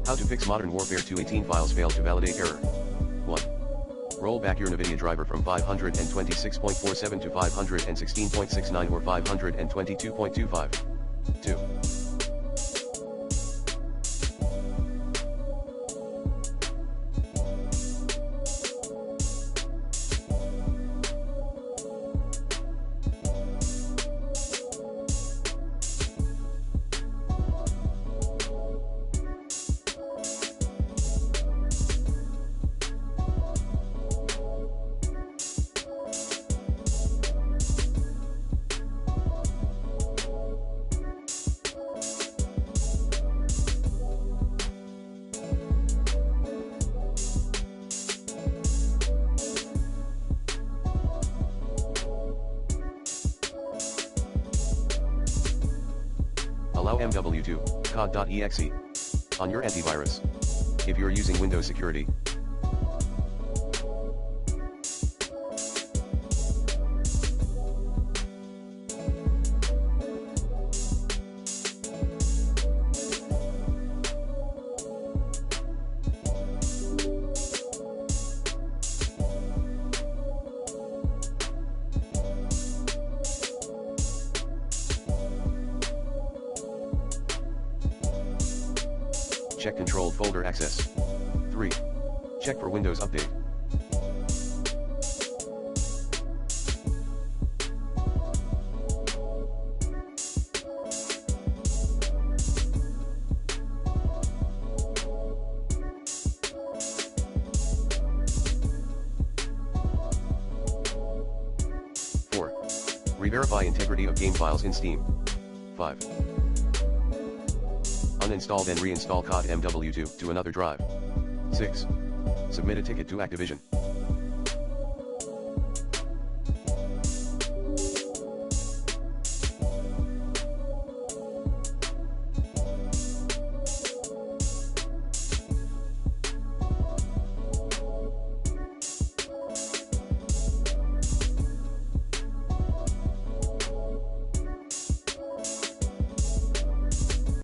How to fix Modern Warfare 2 18 files failed to validate error. 1. Roll back your NVIDIA driver from 526.47 to 516.69 or 522.25. 2. Allow MW2 cod.exe on your antivirus. If you're using Windows Security, check controlled folder access. 3. Check for Windows Update. Re-verify integrity of game files in Steam. 5. Uninstall then reinstall COD MW2 to another drive. 6. Submit a ticket to Activision.